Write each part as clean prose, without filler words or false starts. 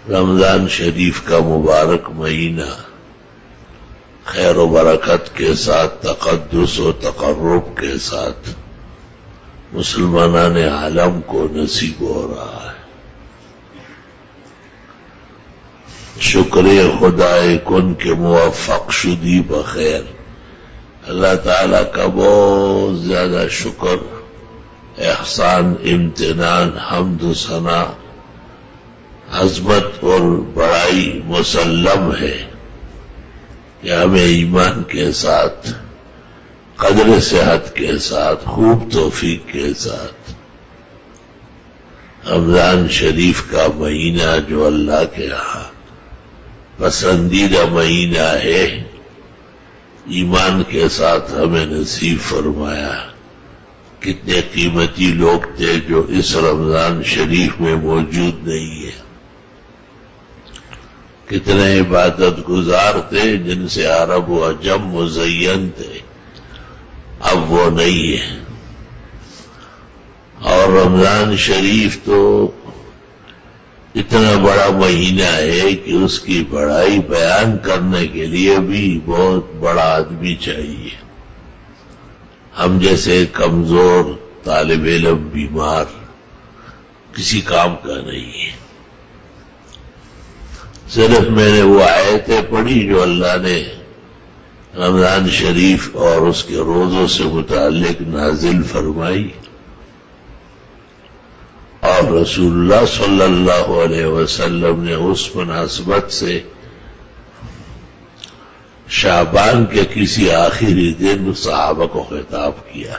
رمضان شریف کا مبارک مہینہ خیر و برکت کے ساتھ، تقدس و تقرب کے ساتھ مسلمانان عالم کو نصیب ہو رہا ہے۔ شکر خدائے کن کے موفق شدی بخیر، اللہ تعالیٰ کا بہت زیادہ شکر، احسان، امتنان، حمد و ثنا، عظمت اور بڑائی مسلم ہے کہ ہمیں ایمان کے ساتھ، قدر صحت کے ساتھ، خوب توفیق کے ساتھ رمضان شریف کا مہینہ جو اللہ کے یہاں پسندیدہ مہینہ ہے، ایمان کے ساتھ ہمیں نصیب فرمایا۔ کتنے قیمتی لوگ تھے جو اس رمضان شریف میں موجود نہیں ہے، کتنے عبادت گزار تھے جن سے عرب و عجم مزین تھے، اب وہ نہیں ہے۔ اور رمضان شریف تو اتنا بڑا مہینہ ہے کہ اس کی بڑائی بیان کرنے کے لیے بھی بہت بڑا آدمی چاہیے۔ ہم جیسے کمزور طالب علم، بیمار، کسی کام کا نہیں ہے۔ صرف میں نے وہ آیتیں پڑھی جو اللہ نے رمضان شریف اور اس کے روزوں سے متعلق نازل فرمائی، اور رسول اللہ صلی اللہ علیہ وسلم نے اس مناسبت سے شعبان کے کسی آخری دن صحابہ کو خطاب کیا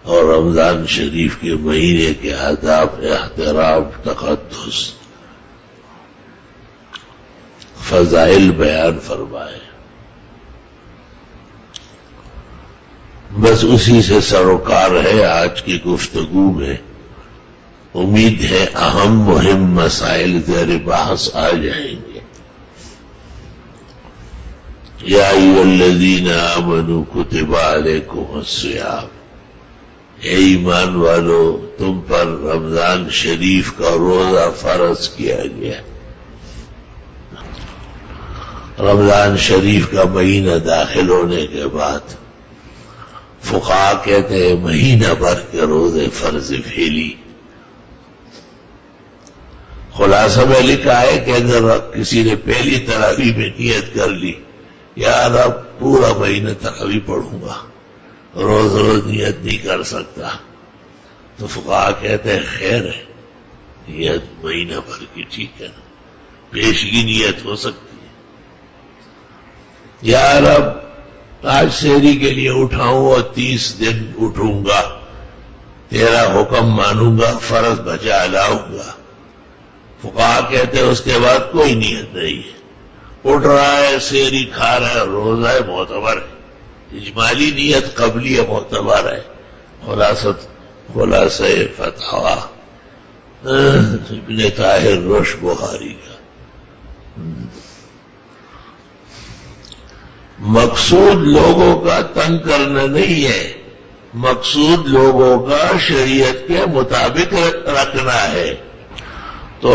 اور رمضان شریف کے مہینے کے آداب، احترام، تقدس، فضائل بیان فرمائے۔ بس اسی سے سروکار ہے آج کی گفتگو میں۔ امید ہے اہم مہم مسائل زیر بحث آ جائیں گے۔ یا ایھا الذین آمنوا کتب علیکم الصیام، اے ایمان والو تم پر رمضان شریف کا روزہ فرض کیا گیا۔ رمضان شریف کا مہینہ داخل ہونے کے بعد فقہا کہتے ہیں مہینہ بھر کے روزے فرض پھیلی۔ خلاصہ میں لکھا ہے کہ اگر کسی نے پہلی تراویح میں نیت کر لی، یار اب پورا مہینہ تراویح پڑھوں گا، روز روز نیت نہیں کر سکتا، تو فقہا کہتے ہیں خیر ہے، نیت مہینہ بھر کی ٹھیک ہے، پیشگی نیت ہو سکتی ہے۔ یار اب آج سحری کے لیے اٹھاؤں اور 30 دن اٹھوں گا، تیرا حکم مانوں گا، فرض بجا لاؤں گا، فقہا کہتے ہیں اس کے بعد کوئی نیت نہیں ہے، اٹھ رہا ہے، سحری کھا رہا ہے، روزہ ہے، معتبر ہے، اجمالی نیت قبلی ہے، معتبر ہے۔ خلاصہ فتاوی ابن طاہر رش بخاری کا۔ مقصود لوگوں کا تنگ کرنا نہیں ہے، مقصود لوگوں کا شریعت کے مطابق رکھنا ہے۔ تو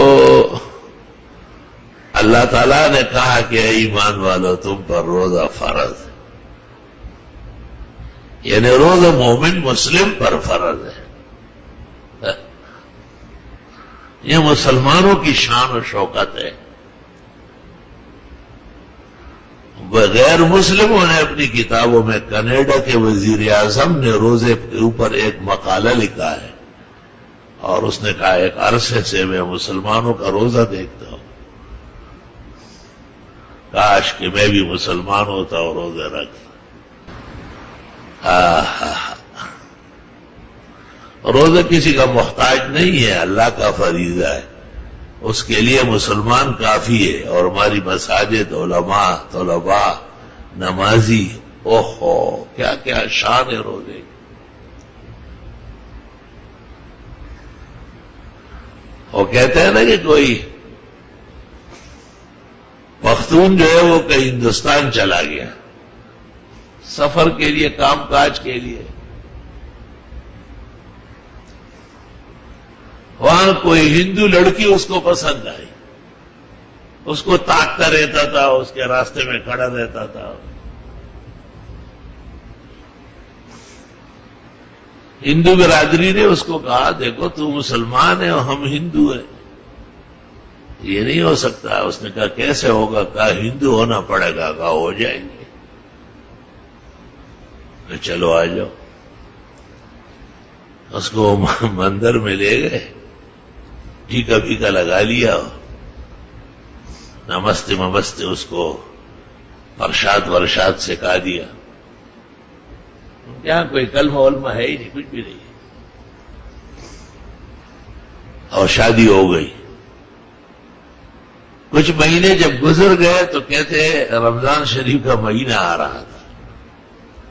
اللہ تعالیٰ نے کہا کہ اے ایمان والو تم پر روزہ فرض ہے، یعنی روزہ مومن مسلم پر فرض ہے۔ یہ مسلمانوں کی شان و شوکت ہے۔ غیر مسلموں نے اپنی کتابوں میں، کینیڈا کے وزیر اعظم نے روزے کے اوپر ایک مقالہ لکھا ہے، اور اس نے کہا ایک عرصے سے میں مسلمانوں کا روزہ دیکھتا ہوں، کاش کہ میں بھی مسلمان ہوتا اور روزے رکھتا۔ روزہ کسی کا محتاج نہیں ہے، اللہ کا فریضہ ہے، اس کے لیے مسلمان کافی ہے۔ اور ہماری مساجد، علماء، طلباء، نمازی، اوہو کیا کیا شان ہے روزے۔ وہ کہتے ہیں نا کہ کوئی پختون جو ہے وہ کہیں ہندوستان چلا گیا سفر کے لیے، کام کاج کے لیے، وہاں کوئی ہندو لڑکی اس کو پسند آئی، اس کو تاکتا رہتا تھا، اس کے راستے میں کھڑا رہتا تھا. ہندو برادری نے اس کو کہا دیکھو تو مسلمان ہے اور ہم ہندو ہیں، یہ نہیں ہو سکتا. اس نے کہا کیسے ہوگا؟ کہا ہندو ہونا پڑے گا. کہا ہو جائیں گے. چلو آ جاؤ. اس کو مندر میں لے گئے، ٹیکا پھیکا لگا لیا، نمستے ممستے اس کو ورشاد سکھا دیا. یہاں کوئی کلمہ ولمہ ہے ہی نہیں، کچھ بھی نہیں. اور شادی ہو گئی. کچھ مہینے جب گزر گئے تو کہتے رمضان شریف کا مہینہ آ رہا تھا،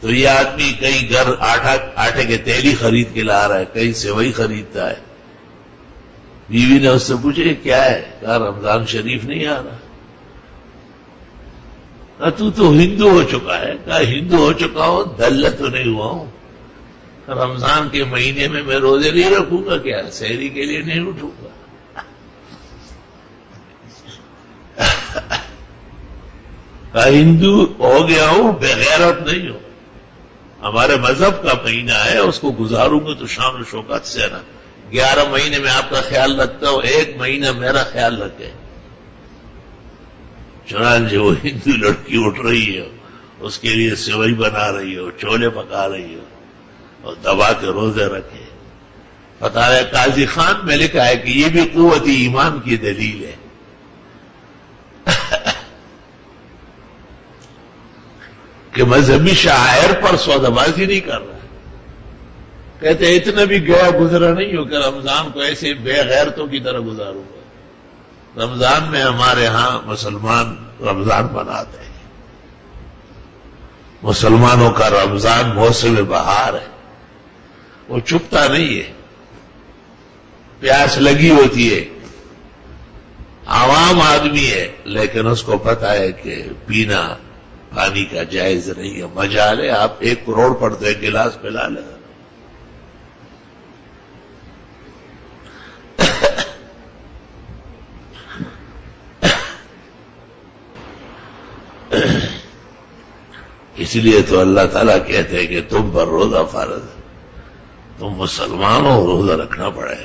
تو یہ آدمی کئی گھر آٹے کے تیلی خرید کے لا رہا ہے، کہیں سیوئی خریدتا ہے. بیوی نے اس سے پوچھا یہ کیا ہے؟ کہا رمضان شریف نہیں آ رہا. کہا تو ہندو ہو چکا ہے. کہا ہندو ہو چکا ہوں، دلہ تو نہیں ہوا ہوں. رمضان کے مہینے میں روزے نہیں رکھوں گا کیا؟ سحری کے لیے نہیں اٹھوں گا. کہا ہندو ہو گیا ہوں، بے غیرت نہیں ہوں. ہمارے مذہب کا مہینہ ہے، اس کو گزاروں گا تو شان و شوکت سے نا. 11 مہینے میں آپ کا خیال رکھتا ہوں، 1 مہینہ میرا خیال رکھے. چنانچہ وہ ہندو لڑکی اٹھ رہی ہے، اس کے لیے سیوئی بنا رہی ہو، چھولے پکا رہی ہو اور دبا کے روزے رکھے. بتا رہے قاضی خان میں لکھا ہے کہ یہ بھی قوت ایمان کی دلیل ہے. کہ مذہبی شعائر پر سودا بازی نہیں کر رہا. کہتے اتنا بھی گیا گزرا نہیں ہو کہ رمضان کو ایسے بے غیرتوں کی طرح گزاروں گا. رمضان میں ہمارے ہاں مسلمان رمضان مناتے ہیں. مسلمانوں کا رمضان موسم بہار ہے، وہ چھپتا نہیں ہے. پیاس لگی ہوتی ہے، عوام آدمی ہے، لیکن اس کو پتا ہے کہ پینا پانی کا جائز نہیں ہے. مزہ لے آپ 1 کروڑ پر تو 1 گلاس پلا لے. اس لیے تو اللہ تعالیٰ کہتے ہیں کہ تم پر روزہ فرض ہے، تم مسلمان ہو، روزہ رکھنا پڑے.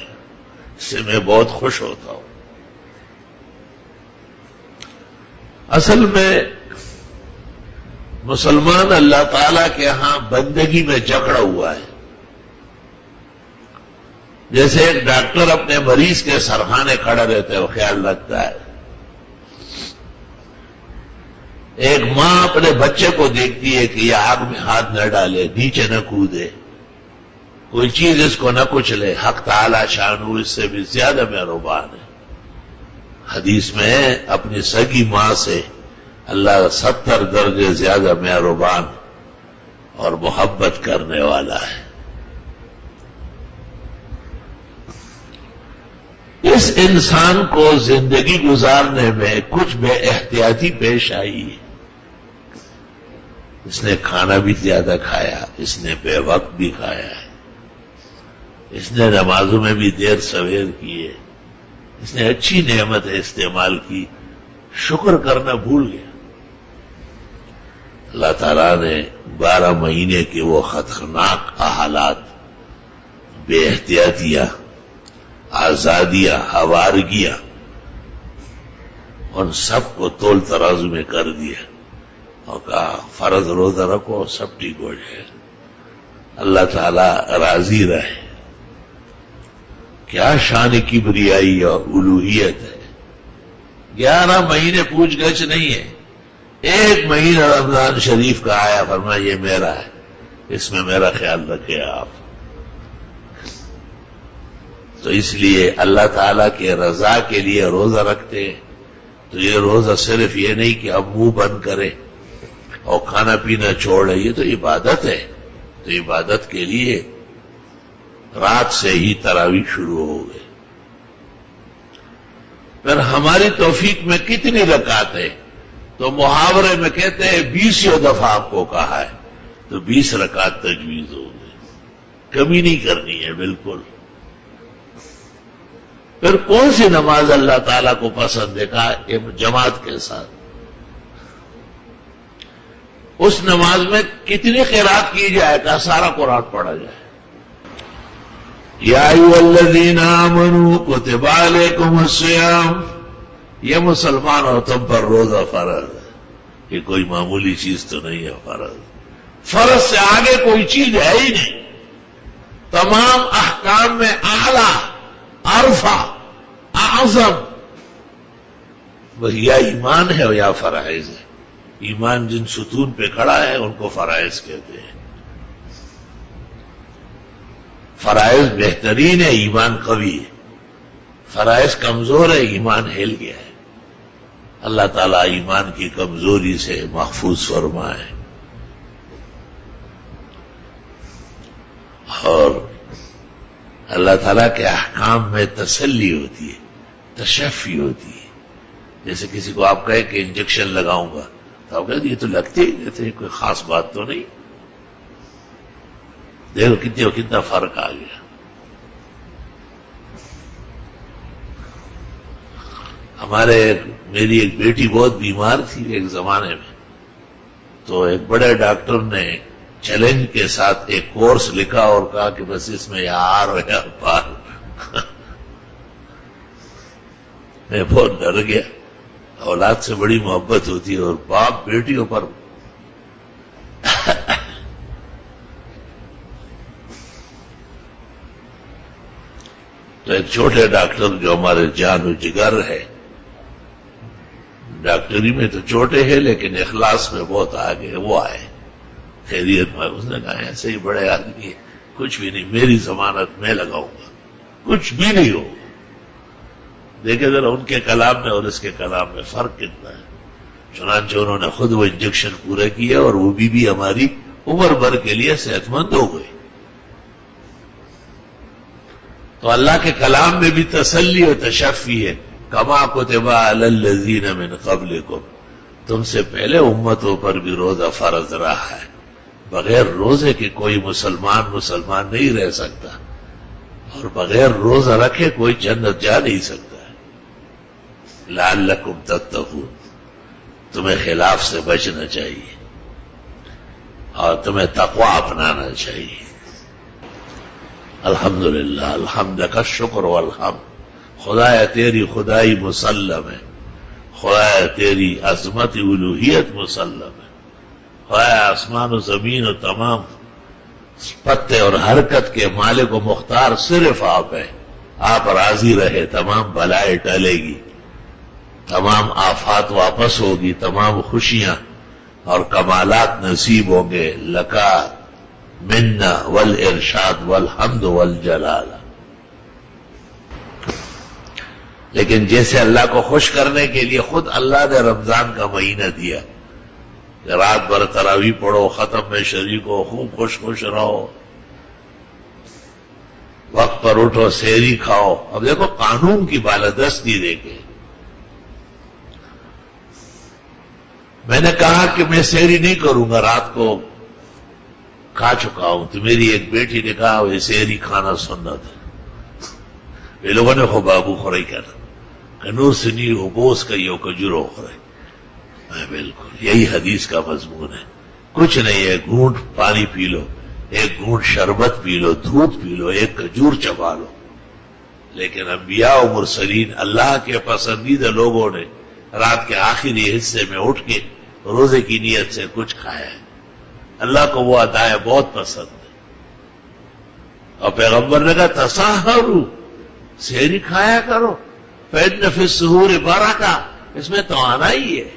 اس سے میں بہت خوش ہوتا ہوں. اصل میں مسلمان اللہ تعالیٰ کے ہاں بندگی میں جکڑا ہوا ہے. جیسے ایک ڈاکٹر اپنے مریض کے سرخانے کھڑا رہتے ہیں، وہ خیال رکھتا ہے. ایک ماں اپنے بچے کو دیکھتی ہے کہ یہ آگ میں ہاتھ نہ ڈالے، نیچے نہ کودے، کوئی چیز اس کو نہ کچلے. حق تعالی شانو اس سے بھی زیادہ مہربان ہے. حدیث میں اپنی سگی ماں سے اللہ 70 درجے زیادہ مہربان اور محبت کرنے والا ہے. اس انسان کو زندگی گزارنے میں کچھ بے احتیاطی پیش آئی ہے. اس نے کھانا بھی زیادہ کھایا، اس نے بے وقت بھی کھایا ہے، اس نے نمازوں میں بھی دیر سویر کی ہے، اس نے اچھی نعمت استعمال کی، شکر کرنا بھول گیا. اللہ تعالیٰ نے 12 مہینے کے وہ خطرناک حالات، بے احتیاطیاں، آزادیاں، آوارگیاں، ان سب کو تول ترازو میں کر دیا اور کہا فرض روزہ رکھو، سب ٹھیک ہو جائے. اللہ تعالیٰ راضی رہے. کیا شان کبریائی اور الوہیت ہے. 11 مہینے پوچھ گچھ نہیں ہے. 1 مہینہ رمضان شریف کا آیا، فرمایا یہ میرا ہے، اس میں میرا خیال رکھے آپ. تو اس لیے اللہ تعالیٰ کے رضا کے لیے روزہ رکھتے ہیں. تو یہ روزہ صرف یہ نہیں کہ اب منہ بند کرے اور کھانا پینا چھوڑے، یہ تو عبادت ہے. تو عبادت کے لیے رات سے ہی تراویح شروع ہو گئے. پھر ہماری توفیق میں کتنی رکعت ہے؟ تو محاورے میں کہتے ہیں 20 دفعہ آپ کو کہا ہے، تو 20 رکعت تجویز ہو گئی. کمی نہیں کرنی ہے بالکل. پھر کون سی نماز اللہ تعالیٰ کو پسند ہے؟ کہا جماعت کے ساتھ. اس نماز میں کتنی قرات کی جائے گا؟ سارا قرآن پڑھا جائے. یا ایھا الذین آمنوا کتب علیکم الصیام. یہ مسلمان ہو تم پر روزہ فرض ہے. یہ کوئی معمولی چیز تو نہیں ہے. فرض سے آگے کوئی چیز ہے ہی نہیں. تمام احکام میں اعلیٰ، ارفع، اعظم وہی یا ایمان ہے یا فرائض ہے. ایمان جن ستون پہ کھڑا ہے ان کو فرائض کہتے ہیں. فرائض بہترین ہے، ایمان قوی ہے. فرائض کمزور ہے، ایمان ہل گیا ہے. اللہ تعالیٰ ایمان کی کمزوری سے محفوظ فرمائے. اور اللہ تعالیٰ کے احکام میں تسلی ہوتی ہے، تشفی ہوتی ہے. جیسے کسی کو آپ کہے کہ انجیکشن لگاؤں گا تو آپ کہتے یہ تو لگتے ہی رہتے، کوئی خاص بات تو نہیں. دیکھو کتنا فرق آ گیا. میری ایک بیٹی بہت بیمار تھی ایک زمانے میں، تو ایک بڑے ڈاکٹر نے چیلنج کے ساتھ ایک کورس لکھا اور کہا کہ بس اس میں یا آر ہو یا پار. میں بہت ڈر گیا. اولاد سے بڑی محبت ہوتی ہے اور باپ بیٹیوں پر تو ایک چھوٹے ڈاکٹر جو ہمارے جان و جگر ہے، ڈاکٹری میں تو چھوٹے ہیں لیکن اخلاص میں بہت آگے، وہ آئے خیریت میں. اس نے کہا ایسے ہی بڑے آدمی ہے، کچھ بھی نہیں، میری ضمانت میں لگاؤں گا، کچھ بھی نہیں ہوگا. دیکھیں ذرا ان کے کلام میں اور اس کے کلام میں فرق کتنا ہے. چنانچہ انہوں نے خود وہ انجیکشن پورے کیے اور وہ بھی ہماری عمر بھر کے لیے صحت مند ہو گئی. تو اللہ کے کلام میں بھی تسلی و تشفی ہے. کما کتب علی الذین من قبلکم، تم سے پہلے امتوں پر بھی روزہ فرض رہا ہے. بغیر روزے کے کوئی مسلمان نہیں رہ سکتا، اور بغیر روزہ رکھے کوئی جنت جا نہیں سکتا. لعلکم تتقون، تمہیں خلاف سے بچنا چاہیے اور تمہیں تقوی اپنانا چاہیے. الحمدللہ، الحمد کا شکر والحمد. خدایا تیری خدائی مسلم ہے، خدایا تیری عظمت الوہیت مسلم ہے. خدایا آسمان و زمین و تمام پتے اور حرکت کے مالک و مختار صرف آپ ہیں. آپ راضی رہے تمام بلائیں ٹلے گی، تمام آفات واپس ہوگی، تمام خوشیاں اور کمالات نصیب ہوں گے. لکا منا والارشاد والحمد والجلال. لیکن جیسے اللہ کو خوش کرنے کے لیے خود اللہ نے رمضان کا مہینہ دیا کہ رات بھر تراویح پڑھو، ختم میں شریک ہو، خوب خوش رہو، وقت پر اٹھو، سحری کھاؤ. اب دیکھو قانون کی بالادستی دیکھے. میں نے کہا کہ میں سحری نہیں کروں گا، رات کو کھا چکا ہوں. تو میری ایک بیٹی نے کہا وہ سحری کھانا سنت ہے. یہ لوگوں نے خو بابو خورائی کرنا کنور سنی ہو بوس کا یہ کجورو خورائی. بالکل یہی حدیث کا مضمون ہے. کچھ نہیں ہے، گھونٹ پانی پی لو، ایک گھونٹ شربت پی لو، دودھ پی لو، ایک کھجور چبا لو. لیکن انبیاء و مرسلین اللہ کے پسندیدہ لوگوں نے رات کے آخری حصے میں اٹھ کے روزے کی نیت سے کچھ کھایا ہے. اللہ کو وہ عطائیں بہت پسند ہے. اور پیغمبر نے کہا تسحروا، سحری کھایا کرو، فإن فی السحور برکہ، اس میں توانائی ہے.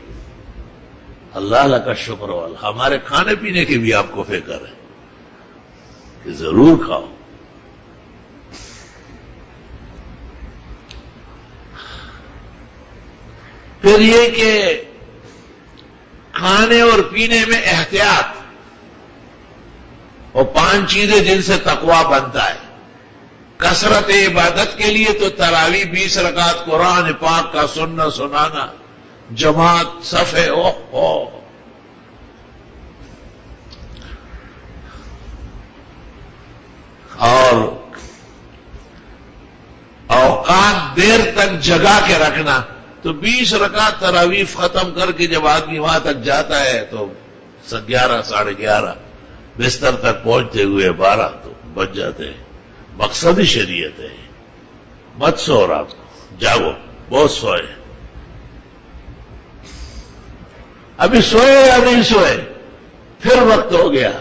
اللہ کا شکر والله. ہمارے کھانے پینے کی بھی آپ کو فکر ہے کہ ضرور کھاؤ. پھر یہ کہ کھانے اور پینے میں احتیاط، اور 5 چیزیں جن سے تقوی بنتا ہے. کثرت عبادت کے لیے تو تراویح 20 رکعت، قرآن پاک کا سنانا، جماعت، صفے، اوقات دیر تک جگا کے رکھنا. تو 20 رکعت تراویح ختم کر کے جب آدمی وہاں تک جاتا ہے تو 11 ساڑھے 11 بستر تک پہنچتے ہوئے 12 تو بچ جاتے ہیں. مقصد ہی شریعت ہے. مت سو رات کو، جاگو، بہت سوئے. ابھی سوئے یا نہیں سوئے، پھر وقت ہو گیا.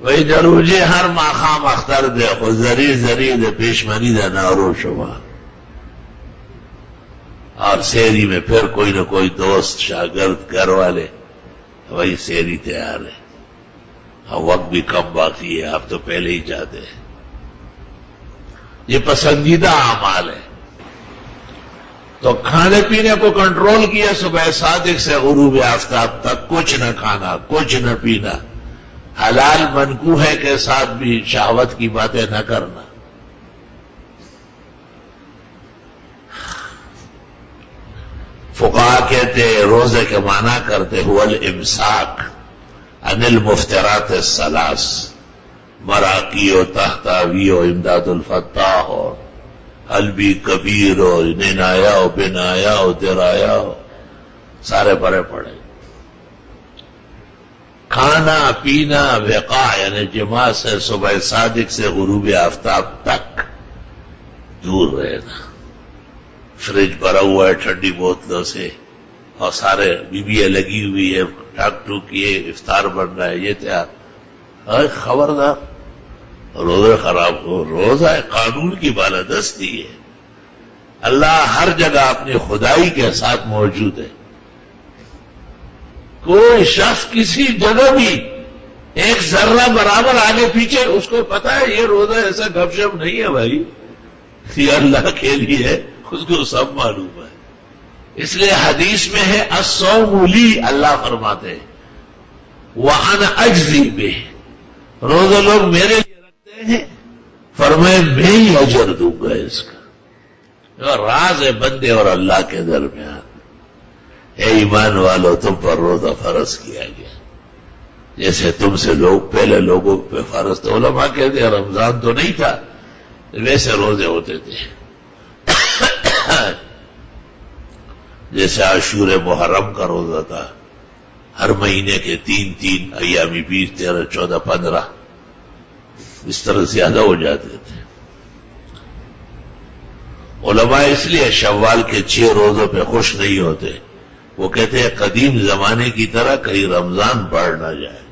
وہی دروجے ہر ماخام اختر دے خود زری زری دے پیشمنی دے نارو شما. اور سیری میں پھر کوئی نہ کوئی دوست شاگرد گھر والے وہی سیری تیار ہے. وقت بھی کم باقی ہے، آپ تو پہلے ہی جاتے ہیں. یہ پسندیدہ اعمال ہے. تو کھانے پینے کو کنٹرول کیا، صبح صادق سے غروب آفتاب تک کچھ نہ کھانا، کچھ نہ پینا، حلال منکوہے کے ساتھ بھی شہوت کی باتیں نہ کرنا. فقہا کہتے روزے کے معنی کرتے هو الامساک عن المفترات الثلاث، مراقی و تحتاوی و امداد الفتاح ہو، حلبی کبیر ہو، ننایا ہو، بنایا ہو، درایا ہو، سارے بڑے پڑے. کھانا پینا وقاع یعنی جماع سے صبح صادق سے غروب آفتاب تک دور رہنا. فریج بھرا ہوا ہے ٹھنڈی بوتلوں سے اور سارے بیویاں لگی ہوئی ہے، ٹھک ٹھک کیے افطار بن رہا ہے، یہ تیار. خبردار، روزہ خراب ہو. روزہ قانون کی بالادستی ہے. اللہ ہر جگہ اپنی خدائی کے ساتھ موجود ہے. کوئی شخص کسی جگہ بھی ایک ذرہ برابر آگے پیچھے، اس کو پتا ہے یہ روزہ ایسا گپ شپ نہیں ہے بھائی، یہ اللہ کے لیے ہے، اس کو سب معلوم ہے. اس لیے حدیث میں ہے الصوم لی، اللہ فرماتے ہیں وَأَنَا أَجْزِي بِهِ، روزہ لوگ میرے لیے رکھتے ہیں، فرمائے میں ہی اجر دوں گا اس کا. راز ہے بندے اور اللہ کے درمیان. اے ایمان والو، تم پر روزہ فرض کیا گیا جیسے تم سے لوگ پہلے لوگوں پہ فرض تھے. علماء کہتے ہیں رمضان تو نہیں تھا، ویسے روزے ہوتے تھے. جیسے عاشور محرم کا روزہ تھا، ہر مہینے کے 3 ایامی 20 13 14 15 اس طرح زیادہ ہو جاتے تھے. علماء اس لیے شوال کے 6 روزوں پہ خوش نہیں ہوتے. وہ کہتے ہیں قدیم زمانے کی طرح کہیں رمضان بڑھ نہ جائے.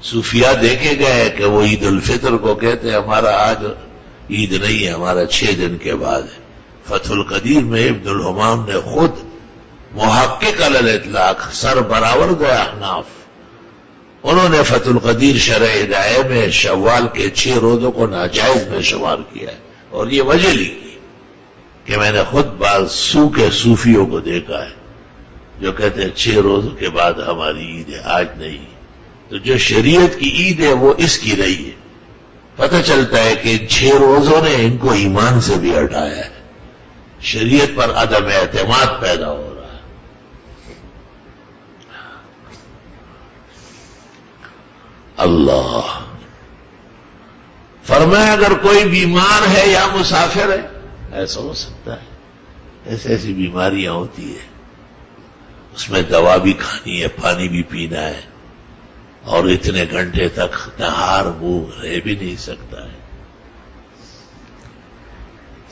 صوفیاء دیکھے گئے کہ وہ عید الفطر کو کہتے ہیں ہمارا آج عید نہیں ہے، ہمارا 6 دن کے بعد ہے. فتح القدیر میں ابن الحمام نے خود محقق علی الاطلاق سر براورد احناف، انہوں نے فتح القدیر شرح ہدایہ میں شوال کے 6 روزوں کو ناجائز میں شمار کیا ہے. اور یہ وجہ لکھی کہ میں نے خود بعض سو کے صوفیوں کو دیکھا ہے جو کہتے ہیں 6 روزوں کے بعد ہماری عید ہے، آج نہیں. تو جو شریعت کی عید ہے وہ اس کی رہی ہے. پتہ چلتا ہے کہ 6 روزوں نے ان کو ایمان سے بھی ہٹایا ہے. شریعت پر عدم اعتماد پیدا ہو رہا ہے. اللہ فرمایا اگر کوئی بیمار ہے یا مسافر ہے، ایسا ہو سکتا ہے، ایسی بیماریاں ہوتی ہیں، اس میں دوا بھی کھانی ہے، پانی بھی پینا ہے، اور اتنے گھنٹے تک نہار منہ رہ بھی نہیں سکتا ہے،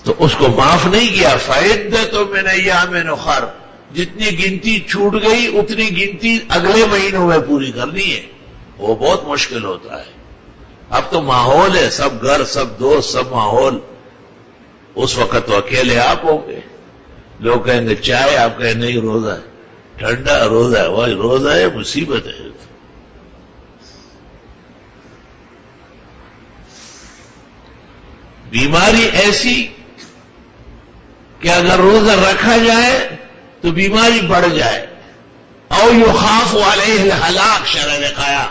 تو اس کو معاف نہیں کیا. فَعِدَّةٌ مِّنْ أَيَّامٍ أُخَرَ، جتنی گنتی چھوٹ گئی اتنی گنتی اگلے مہینوں میں پوری کرنی ہے. وہ بہت مشکل ہوتا ہے. اب تو ماحول ہے، سب گھر، سب دوست، سب ماحول. اس وقت تو اکیلے آپ ہوں گے. لوگ کہیں گے چائے، آپ کہیں نہیں روزہ ہے، ٹھنڈا روزہ ہے. وہی روزہ ہے، مصیبت ہے. بیماری ایسی کہ اگر روزہ رکھا جائے تو بیماری بڑھ جائے. او یخاف علیہ الہلاک، شرح وقایا،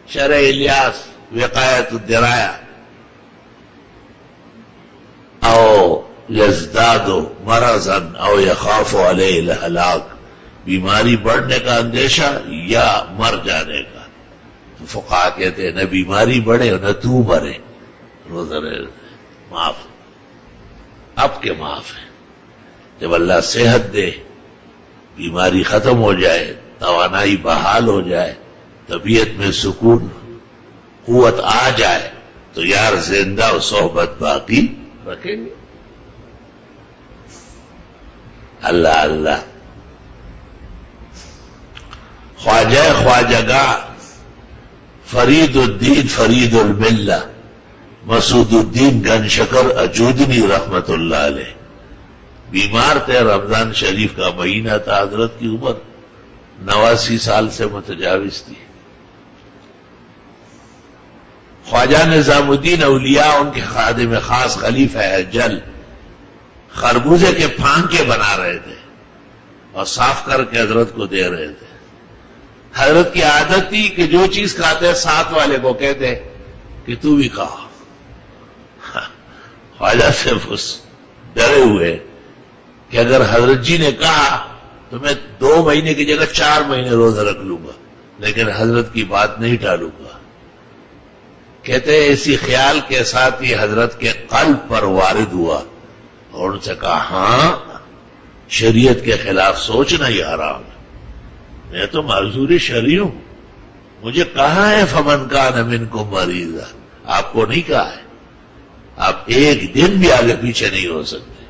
شرح الیاس وقایت الدرایا. او یزداد مرضا او یخاف علیہ الہلاک، بیماری بڑھنے کا اندیشہ یا مر جانے کا. تو فقہا کہتے ہیں نہ بیماری بڑھے نہ تو مرے، روزہ رہے معاف. اب کے معاف ہیں. جب اللہ صحت دے، بیماری ختم ہو جائے، توانائی بحال ہو جائے، طبیعت میں سکون قوت آ جائے تو یار زندہ و صحبت باقی رکھیں گے. اللہ اللہ. خواجہ خواجگاہ فرید الدین فرید الملہ مسعود الدین گن شکر اجودنی رحمت اللہ علیہ بیمار تھے. رمضان شریف کا مہینہ تھا. حضرت کی عمر 89 سال سے متجاوز تھی. خواجہ نظام الدین اولیاء ان کے خادم خاص خلیفہ اجل خربوزے کے پھانکے بنا رہے تھے اور صاف کر کے حضرت کو دے رہے تھے. حضرت کی عادت تھی کہ جو چیز کھاتے ساتھ والے کو کہتے کہ تو بھی کھا. خواجہ سے ڈرے ہوئے کہ اگر حضرت جی نے کہا تو میں 2 مہینے کی جگہ 4 مہینے روزہ رکھ لوں گا، لیکن حضرت کی بات نہیں ٹالوں گا. کہتے ہیں اسی خیال کے ساتھ ہی حضرت کے قلب پر وارد ہوا اور ان سے کہا ہاں شریعت کے خلاف سوچنا ہی حرام ہے. میں تو معذور شرعی ہوں. مجھے کہا ہے فمن کان منکم مریضا، آپ کو نہیں کہا ہے. آپ ایک دن بھی آگے پیچھے نہیں ہو سکتے.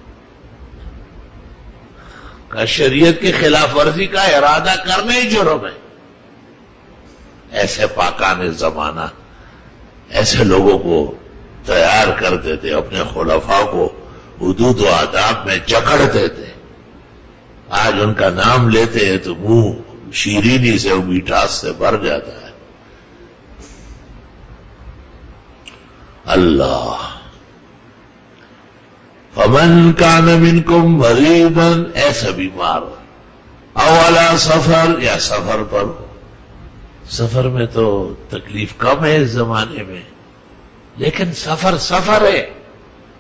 کہ شریعت کے خلاف ورزی کا ارادہ کرنا ہی جرم ہے. ایسے پاکان زمانہ ایسے لوگوں کو تیار کرتے تھے، اپنے خلفاء کو حدود و آداب میں جکڑتے تھے. آج ان کا نام لیتے ہیں تو منہ شیرینی سے میٹھاس سے بھر جاتا ہے. اللہ. فمن کان منکم مریضا، ایسا بیمار او علی سفر، یا سفر پر ہو. سفر میں تو تکلیف کم ہے اس زمانے میں، لیکن سفر ہے.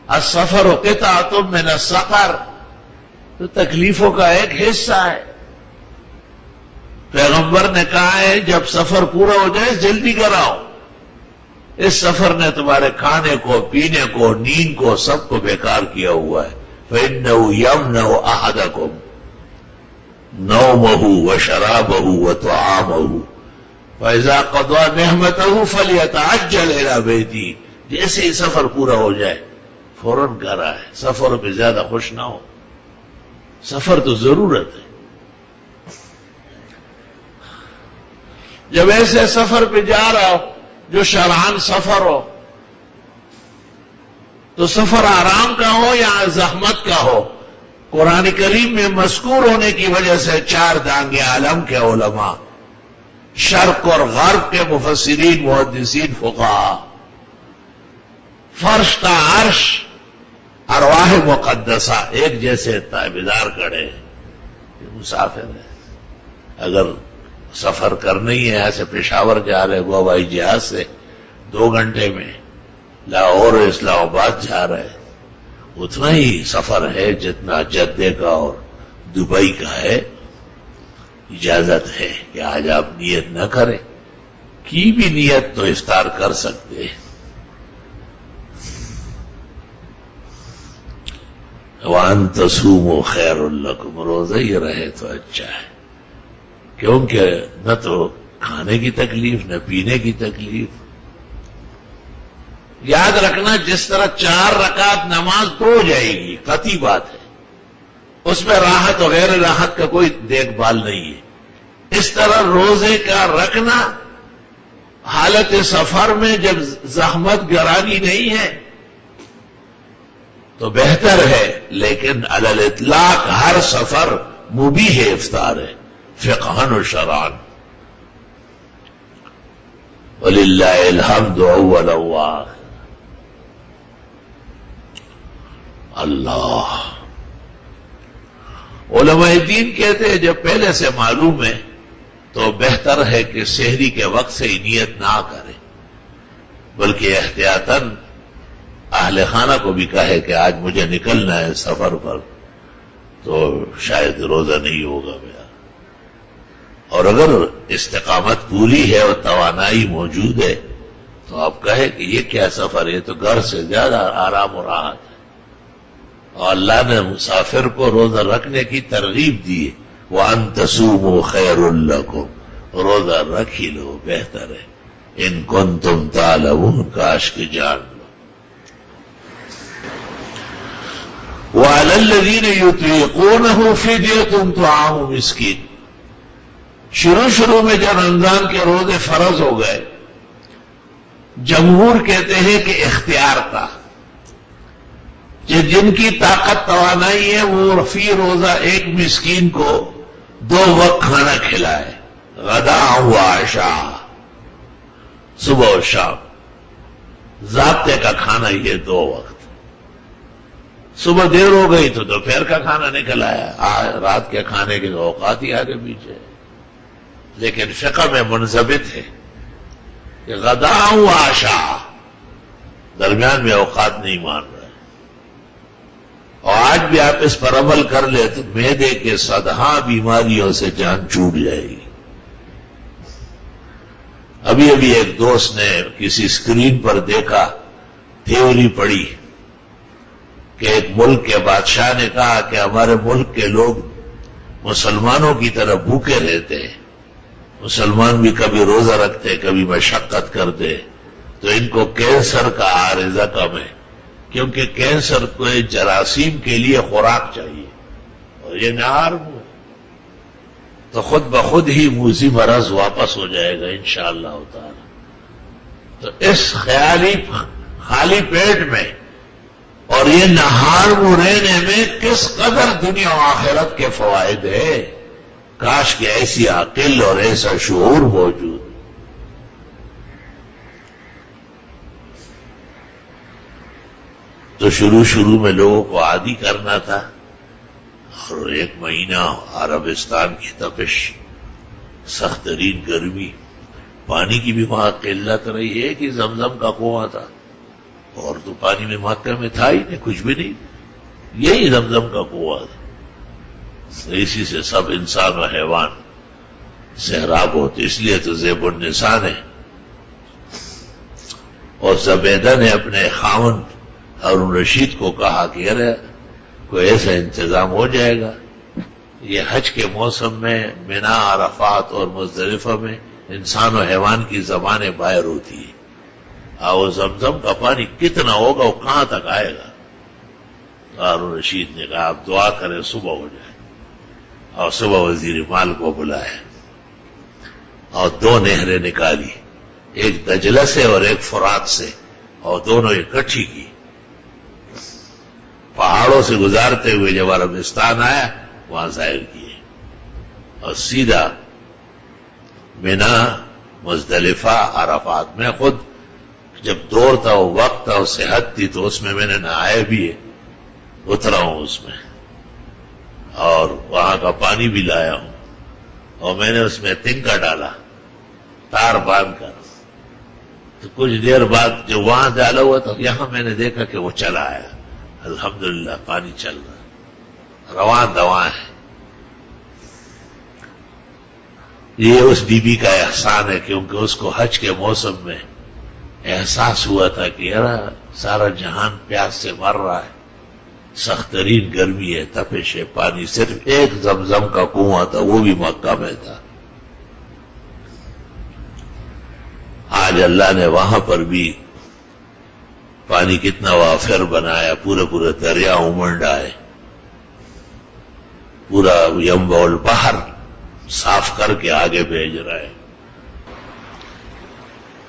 السفر قطعۃ من السفر، تو تکلیفوں کا ایک حصہ ہے. پیغمبر نے کہا ہے جب سفر پورا ہو جائے جلدی کراؤ. اس سفر نے تمہارے کھانے کو، پینے کو، نیند کو، سب کو بیکار کیا ہوا ہے. فإنه يمنع أحدكم نومه وشرابه وطعامه فإذا قضى نعمته فليتعجل إلى بيته. جیسے ہی سفر پورا ہو جائے فوراً گھر آئے. سفر پہ زیادہ خوش نہ ہو. سفر تو ضرورت ہے. جب ایسے سفر پہ جا رہا ہو جو شرعاً سفر ہو، تو سفر آرام کا ہو یا زحمت کا ہو، قرآن کریم میں مذکور ہونے کی وجہ سے 4 دانگے عالم کے علماء، شرق اور غرب کے مفسرین، محدثین، فقہا، فرش تا عرش، ارواح مقدسہ ایک جیسے تابعدار کھڑے ہیں. مسافر ہے، اگر سفر کرنا ہی ہے، ایسے پشاور جا رہے وہ ہوائی جہاز سے 2 گھنٹے میں لاہور اسلام آباد جا رہے، اتنا ہی سفر ہے جتنا جدے کا اور دبئی کا ہے. اجازت ہے کہ آج آپ نیت نہ کریں، کی بھی نیت تو افطار کر سکتے. وَأَن تَصُومُوا خَيْرٌ لَكُمْ، روزہ ہی رہے تو اچھا ہے، کیونکہ نہ تو کھانے کی تکلیف نہ پینے کی تکلیف. یاد رکھنا جس طرح 4 رکعت نماز تو ہو جائے گی، قطعی بات ہے، اس میں راحت اور غیر راحت کا کوئی دیکھ بھال نہیں ہے. اس طرح روزے کا رکھنا حالت سفر میں جب زحمت گرانی نہیں ہے تو بہتر ہے، لیکن علی الاطلاق ہر سفر مبیح افطار ہے فقہاً و شرعاً. وَلِلَّهِ الْحَمْدُ أَوَّلًا وَآخِرًا. اللہ. علماء دین کہتے ہیں جب پہلے سے معلوم ہے تو بہتر ہے کہ سحری کے وقت سے ہی نیت نہ کرے، بلکہ احتیاطاً اہل خانہ کو بھی کہے کہ آج مجھے نکلنا ہے سفر پر، تو شاید روزہ نہیں ہوگا میرا. اور اگر استقامت پوری ہے اور توانائی موجود ہے تو آپ کہیں کہ یہ کیا سفر ہے، تو گھر سے زیادہ آرام و راحت ہے. اور اللہ نے مسافر کو روزہ رکھنے کی ترغیب دی ہے، وَأَن تَصُومُوا خَيْرٌ لَكُمْ، روزہ رکھ ہی لو بہتر ہے، ان کنتم تعلمون، کاش کے جان لو۔ وَعَلَى الَّذِينَ يُطِيقُونَهُ فِدْيَةٌ طَعَامُ مِسْكِينٍ، شروع میں جب رمضان کے روزے فرض ہو گئے، جمہور کہتے ہیں کہ اختیار تھا، کہ جن کی طاقت توانائی ہے وہ فی روزہ ایک مسکین کو 2 وقت کھانا کھلائے، غداء و عشاء، صبح و شام، ضابطے کا کھانا یہ 2 وقت۔ صبح دیر ہو گئی تو دوپہر کا کھانا نکل آیا، رات کے کھانے کے اوقات ہی آگے پیچھے، لیکن فقہ میں منضبط ہے کہ غداء و عشاء، درمیان میں اوقات نہیں مان رہے۔ اور آج بھی آپ اس پر عمل کر لیں تو معدے کے 100 بیماریوں سے جان چھوٹ جائے گی۔ ابھی ایک دوست نے کسی اسکرین پر دیکھا، تھیوری پڑھی کہ ایک ملک کے بادشاہ نے کہا کہ ہمارے ملک کے لوگ مسلمانوں کی طرح بھوکے رہتے ہیں، مسلمان بھی کبھی روزہ رکھتے کبھی مشقت کرتے، تو ان کو کینسر کا عارضہ کم ہے، کیونکہ کینسر کو جراثیم کے لیے خوراک چاہیے، اور یہ نہار منہ تو خود بخود ہی موذی مرض واپس ہو جائے گا انشاءاللہ تعالی۔ تو اس خالی پیٹ میں اور یہ نہار منہ رہنے میں کس قدر دنیا و آخرت کے فوائد ہے، کاش کہ ایسی عقل اور ایسا شعور موجود۔ تو شروع میں لوگوں کو عادی کرنا تھا، اور 1 مہینہ عربستان کی تپش، سخت ترین گرمی، پانی کی بھی وہاں قلت رہی ہے کہ زمزم کا کنواں تھا، اور تو پانی میں مکہ میں تھا ہی نہیں، کچھ بھی نہیں، یہی زمزم کا کنواں تھا، اسی سے سب انسان و حیوان سیراب ہوتے، اس لیے تو زیب النساء ہے۔ اور زبیدہ نے اپنے خاوند ہارون رشید کو کہا کہ ارے کوئی ایسا انتظام ہو جائے گا، یہ حج کے موسم میں مینا، عرفات اور مزدلفہ میں انسان و حیوان کی زبانیں باہر ہوتی ہیں، اور زمزم کا پانی کتنا ہوگا، وہ کہاں تک آئے گا؟ ہارون رشید نے کہا آپ دعا کریں صبح ہو جائے، اور صبح وزیر مال کو بلایا اور 2 نہریں نکالی، ایک دجلہ سے اور ایک فرات سے، اور دونوں اکٹھی کی، پہاڑوں سے گزارتے ہوئے جب عربستان آیا وہاں ظاہر کیے، اور سیدھا مینا، مزدلفہ، عرفات۔ میں خود جب دور تھا، وہ وقت تھا، صحت تھی، تو اس میں نے نہایا بھی ہے، اترا ہوں اس میں، اور وہاں کا پانی بھی لایا ہوں، اور میں نے اس میں تنکا ڈالا تار باندھ کر، تو کچھ دیر بعد جو وہاں ڈالا ہوا تھا یہاں میں نے دیکھا کہ وہ چلا آیا، الحمدللہ پانی چل رہا، رواں دواں ہے۔ یہ اس بی بی کا احسان ہے، کیونکہ اس کو حج کے موسم میں احساس ہوا تھا کہ یار سارا جہان پیاس سے مر رہا ہے، سخت ترین گرمی ہے، تپش ہے، پانی صرف ایک زمزم کا کنواں تھا، وہ بھی مکہ میں تھا۔ آج اللہ نے وہاں پر بھی پانی کتنا وافر بنایا، پورے دریا امنڈ آئے، پورا ینبع البحر صاف کر کے آگے بھیج رہا ہے۔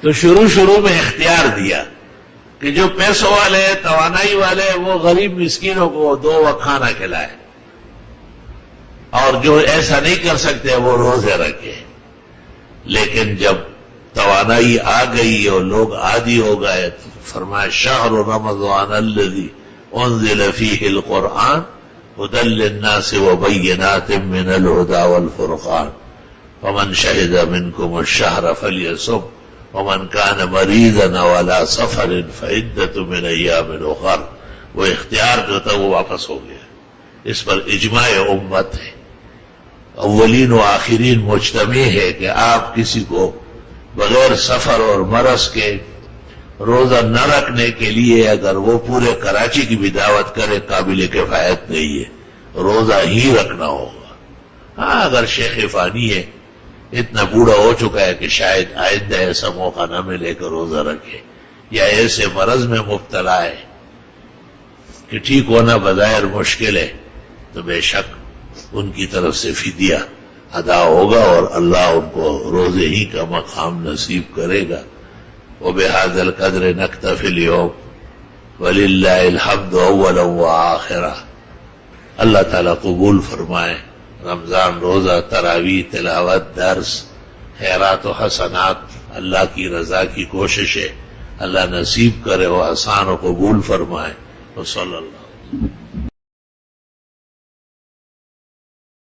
تو شروع میں اختیار دیا کہ جو پیسوں والے، توانائی والے، وہ غریب مسکینوں کو 2 وقت کھانا کھلائے، اور جو ایسا نہیں کر سکتے وہ روزے رکھے۔ لیکن جب توانائی آ گئی اور لوگ عادی ہو گئے تو فرمایا شہر رمضان الذی انزل فیہ القرآن ھدی للناس وبینات من الھدی والفرقان فمن شہد منکم الشہر فلیصم ومن کان مریضا او علی سفر فعدۃ من ایام اخر۔ وہ اختیار جو تھا وہ واپس ہو گیا، اس پر اجماع امت ہے، اولین و آخرین مجتمع ہے کہ آپ کسی کو بغیر سفر اور مرض کے روزہ نہ رکھنے کے لیے اگر وہ پورے کراچی کی بھی دعوت کرے قابل کفایت نہیں ہے، روزہ ہی رکھنا ہوگا۔ ہاں اگر شیخ فانی ہے، اتنا بوڑھا ہو چکا ہے کہ شاید آئندہ ایسا موقع نہ ملے کہ روزہ رکھے، یا ایسے مرض میں مبتلا ہے کہ ٹھیک ہونا بظاہر مشکل ہے، تو بے شک ان کی طرف سے فدیہ ادا ہوگا اور اللہ ان کو روزے ہی کا مقام نصیب کرے گا۔ وَبِهَذَا الْقَدْرِ نَكْتَفِي الْيَوْمَ وَلِلَّهِ الْحَمْدُ أَوَّلًا وَآخِرًا۔ اللہ تعالیٰ قبول فرمائے رمضان روزہ، تراویح، تلاوت، درس، خیرات و حسنات، اللہ کی رضا کی کوشش ہے، اللہ نصیب کرے وہ آسان و قبول فرمائے۔ وصلی اللہ